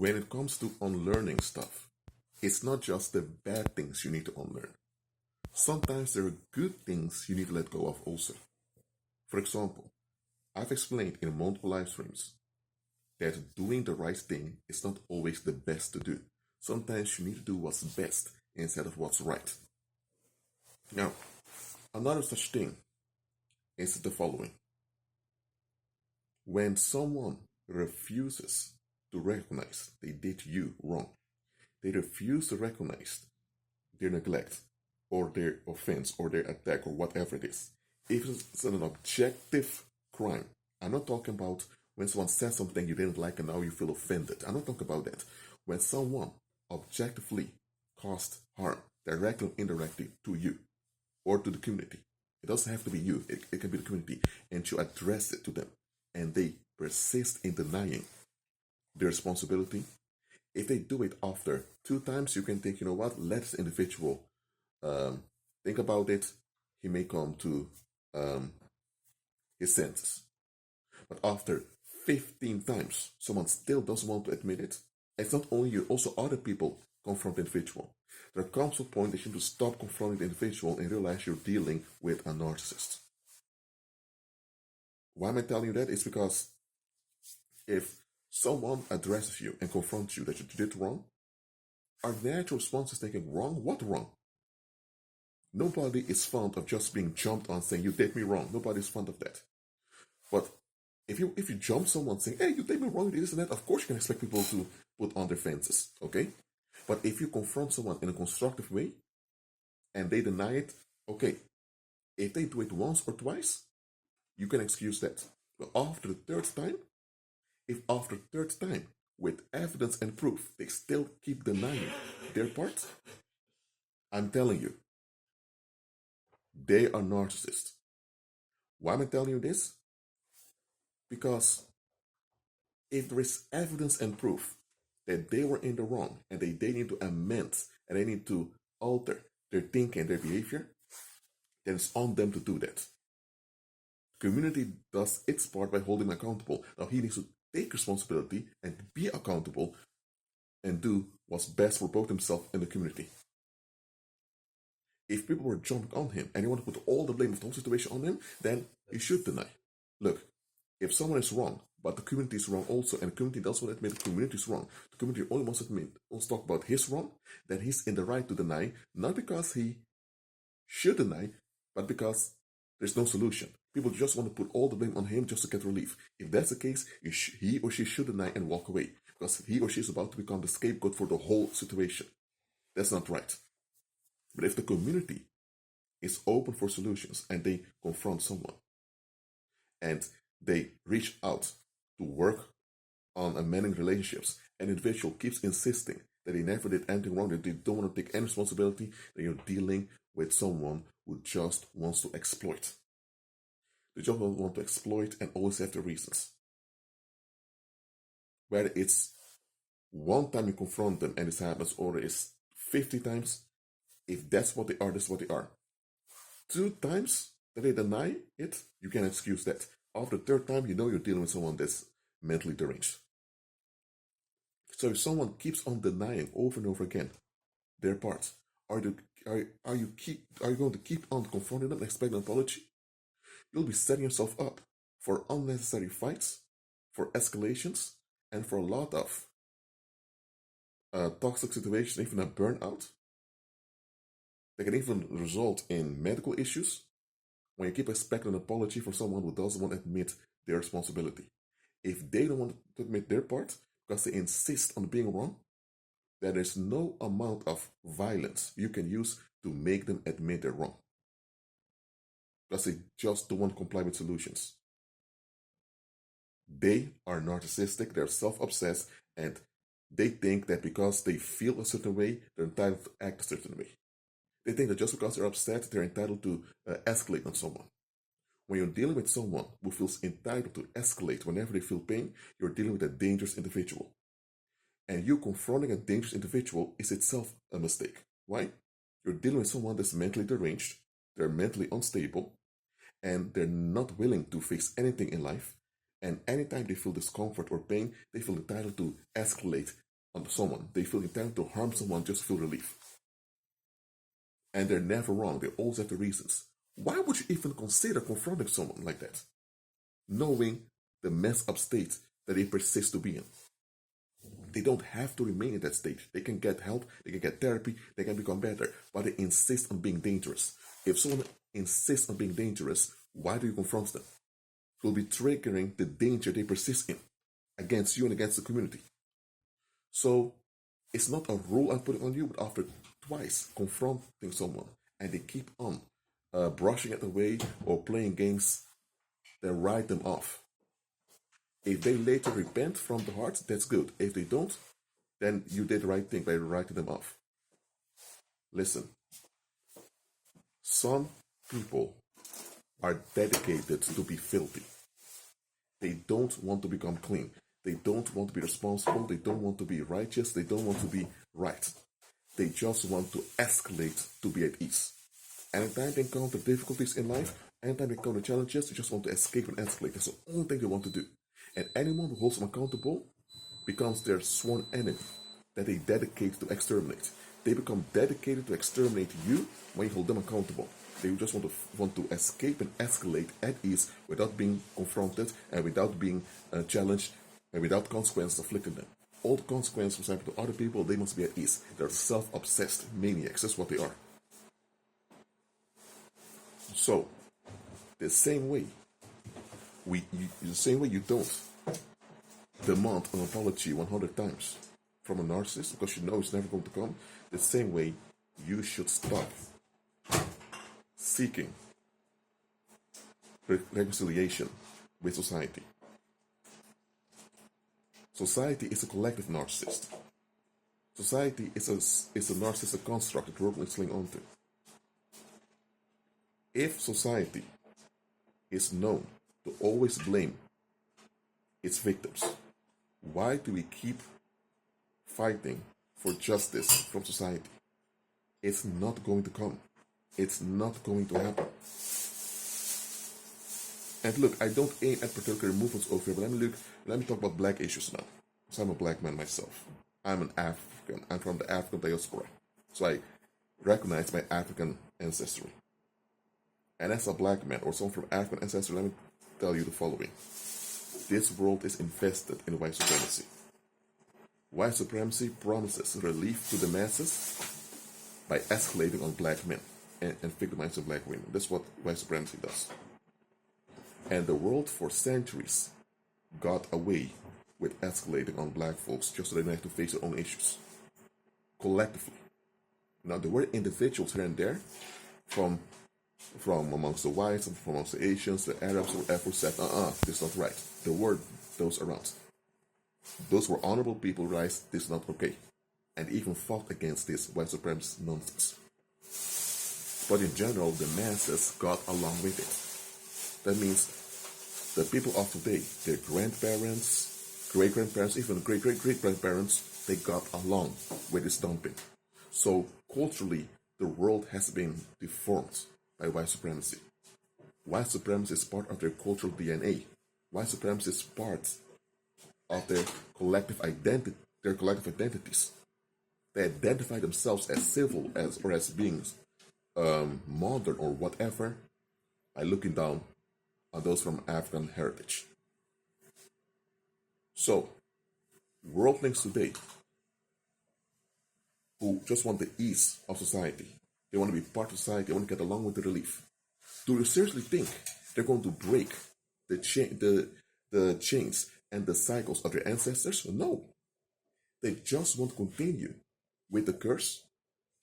when it comes to unlearning stuff, it's not just the bad things you need to unlearn. Sometimes there are good things you need to let go of also. For example, I've explained in multiple live streams that doing the right thing is not always the best to do. Sometimes you need to do what's best instead of what's right. Now, another such thing is the following. When someone refuses to recognize they did you wrong, they refuse to recognize their neglect or their offense or their attack or whatever it is. If it's an objective crime, I'm not talking about when someone says something you didn't like and now you feel offended. I'm not talking about that. When someone objectively caused harm, directly or indirectly, to you or to the community, it doesn't have to be you, it can be the community, and you address it to them, and they persist in denying their responsibility. If they do it after 2 times, you can think, you know what, let this individual think about it. He may come to his senses. But after 15 times, someone still doesn't want to admit it. It's not only you, also other people confront the individual. There comes a point that you need to stop confronting the individual and realize you're dealing with a narcissist. Why am I telling you that? It's because if someone addresses you and confronts you that you did wrong, our natural response is thinking, wrong? What wrong? Nobody is fond of just being jumped on saying, you did me wrong. Nobody is fond of that. But if you jump someone saying, hey, you did me wrong, this and that, of course you can expect people to put on their fences, okay? But if you confront someone in a constructive way and they deny it, okay. If they do it once or twice, you can excuse that. But after the third time, if after the third time, with evidence and proof, they still keep denying their part, I'm telling you, they are narcissists. Why am I telling you this? Because if there is evidence and proof that they were in the wrong and they need to amend and they need to alter their thinking and their behavior, then it's on them to do that. The community does its part by holding him accountable. Now he needs to take responsibility and be accountable and do what's best for both himself and the community. If people were jumping on him and you want to put all the blame of the whole situation on him, then you should deny. Look, if someone is wrong, but the community is wrong also, and the community doesn't want to admit the community is wrong, the community only wants to talk about his wrong, then he's in the right to deny, not because he should deny, but because there's no solution. People just want to put all the blame on him just to get relief. If that's the case, he or she should deny and walk away, because he or she is about to become the scapegoat for the whole situation. That's not right. But if the community is open for solutions and they confront someone and they reach out to work on amending relationships, and the individual keeps insisting that they never did anything wrong, that they don't want to take any responsibility, then you're dealing with someone who just wants to exploit. They just want to exploit and always have the reasons. Whether it's one time you confront them and this happens, or it's 50 times, if that's what they are, that's what they are. 2 times that they deny it, you can excuse that. After the 3rd time, you know you're dealing with someone that's mentally deranged. So if someone keeps on denying over and over again their part, are you going to keep on confronting them and expect an apology? You'll be setting yourself up for unnecessary fights, for escalations, and for a lot of toxic situations, even a burnout. They can even result in medical issues when you keep expecting an apology from someone who doesn't want to admit their responsibility. If they don't want to admit their part because they insist on being wrong, then there's no amount of violence you can use to make them admit they're wrong. Because they just don't want to comply with solutions. They are narcissistic, they're self-obsessed, and they think that because they feel a certain way, they're entitled to act a certain way. They think that just because they're upset, they're entitled to escalate on someone. When you're dealing with someone who feels entitled to escalate whenever they feel pain, you're dealing with a dangerous individual. And you confronting a dangerous individual is itself a mistake. Why? You're dealing with someone that's mentally deranged, they're mentally unstable, and they're not willing to face anything in life. And anytime they feel discomfort or pain, they feel entitled to escalate on someone. They feel intent to harm someone just to feel relief. And they're never wrong. They always have the reasons. Why would you even consider confronting someone like that, knowing the messed up state that they persist to be in? They don't have to remain in that state. They can get help, they can get therapy, they can become better, but they insist on being dangerous. If someone insists on being dangerous, why do you confront them? It will be triggering the danger they persist in against you and against the community. So it's not a rule I'm putting on you, but after twice confronting someone and they keep on brushing it away or playing games, then write them off. If they later repent from the heart, that's good. If they don't, then you did the right thing by writing them off. Listen, some people are dedicated to be filthy. They don't want to become clean. They don't want to be responsible. They don't want to be righteous. They don't want to be right. They just want to escalate to be at ease. Anytime they encounter difficulties in life, anytime they encounter challenges, they just want to escape and escalate. That's the only thing they want to do. And anyone who holds them accountable becomes their sworn enemy that they dedicate to exterminate. They become dedicated to exterminate you when you hold them accountable. They just want to escape and escalate at ease without being confronted and without being challenged and without consequences afflicting them. All the consequences, for example, to other people, they must be at ease. They're self-obsessed maniacs. That's what they are. So, the same way you don't demand an apology 100 times from a narcissist because you know it's never going to come, the same way you should stop seeking reconciliation with society. Society is a collective narcissist. Society is a narcissistic construct that we're going to cling on to. If society is known to always blame its victims, why do we keep fighting for justice from society? It's not going to come. It's not going to happen. And look, I don't aim at particular movements over here, but let me talk about black issues now. So I'm a black man myself. I'm an African. I'm from the African diaspora. So I recognize my African ancestry. And as a black man or someone from African ancestry, let me tell you the following. This world is infested in white supremacy. White supremacy promises relief to the masses by escalating on black men and victimizing black women. That's what white supremacy does. And the world for centuries got away with escalating on black folks just so they didn't have to face their own issues. Collectively. Now, there were individuals here and there from amongst the whites and from amongst the Asians, the Arabs, whoever said, this is not right. There were those around. Those were honorable people who realized this is not okay. And even fought against this white supremacist nonsense. But in general, the masses got along with it. That means the people of today, their grandparents, great-grandparents, even great-great-great-grandparents, they got along with this dumping. So culturally, the world has been deformed by white supremacy. White supremacy is part of their cultural DNA. White supremacy is part of their collective identities. They identify themselves as civil or as beings modern or whatever by looking down on those from African heritage. So, worldlings today who just want the ease of society, they want to be part of society, they want to get along with the relief. Do you seriously think they're going to break the chains and the cycles of their ancestors? No. They just want to continue with the curse.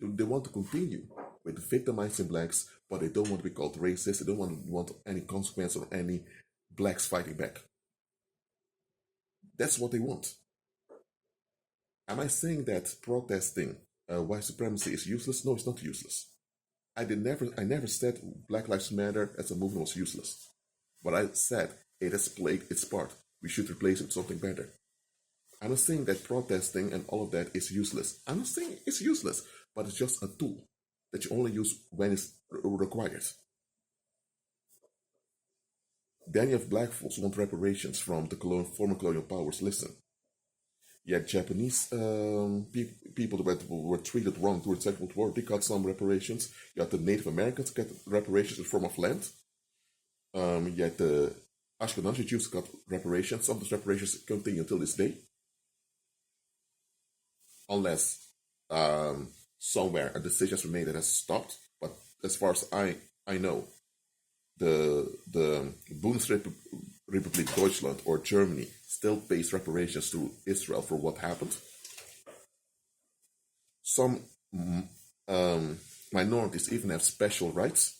They want to continue with the victimizing blacks, but they don't want to be called racist. They don't want any consequence or any blacks fighting back. That's what they want. Am I saying that protesting white supremacy is useless? No, it's not useless. I never said Black Lives Matter as a movement was useless. But I said it has played its part. We should replace it with something better. I'm not saying that protesting and all of that is useless. I'm not saying it's useless, but it's just a tool that you only use when it's required. Then you have black folks who want reparations from the former colonial powers. Listen, You had Japanese people that were treated wrong during the Second World War. They got some reparations. You had the Native Americans get reparations in the form of land. You had the Ashkenazi Jews got reparations. Some of those reparations continue until this day. Unless somewhere a decision has been made that has stopped. But as far as I know, the Bundesrepublik Deutschland or Germany still pays reparations to Israel for what happened. Some minorities even have special rights.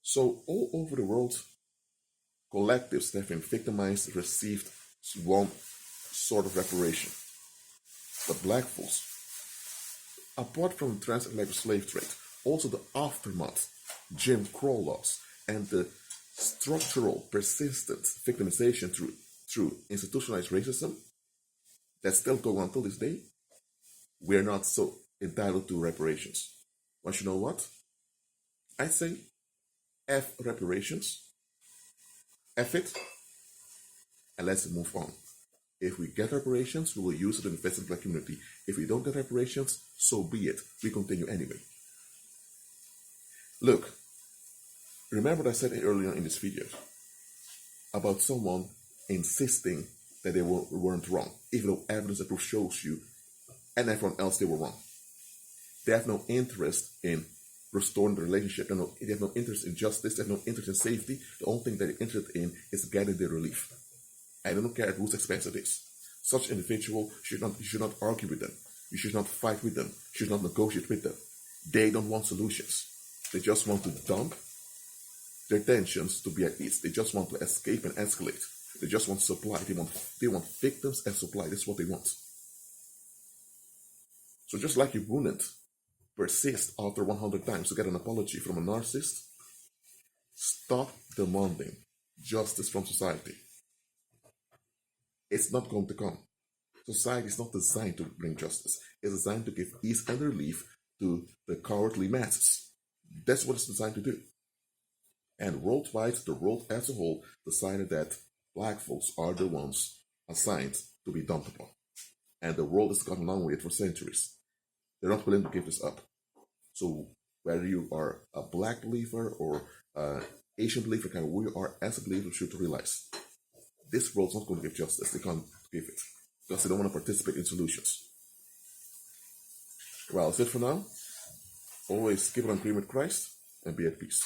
So all over the world, collectives that have been victimized received one sort of reparation. But black folks, apart from the transatlantic slave trade, also the aftermath, Jim Crow laws, and the structural, persistent victimization through institutionalized racism that's still going on until this day, we're not so entitled to reparations. But you know what? I say F reparations, F it, and let's move on. If we get reparations, we will use it to invest in the black community. If we don't get reparations, so be it. We continue anyway. Look, remember what I said earlier in this video about someone insisting that they weren't wrong, even though evidence and proof shows you and everyone else they were wrong. They have no interest in restoring the relationship. They have no interest in justice. They have no interest in safety. The only thing that they're interested in is getting their relief. I don't care at whose expense it is. Such individual, you should not argue with them. You should not fight with them. You should not negotiate with them. They don't want solutions. They just want to dump their tensions to be at ease. They just want to escape and escalate. They just want supply. They want victims and supply. That's what they want. So just like you wouldn't persist after 100 times to get an apology from a narcissist, stop demanding justice from society. It's not going to come. Society is not designed to bring justice. It's designed to give ease and relief to the cowardly masses. That's what it's designed to do. And worldwide, the world as a whole decided that black folks are the ones assigned to be dumped upon. And the world has gotten along with it for centuries. They're not willing to give this up. So whether you are a black believer or an Asian believer, kind of who you are as a believer, you should realize this world's not going to give justice. They can't give it because they don't want to participate in solutions. Well, that's it for now. Always keep on agreeing with Christ and be at peace.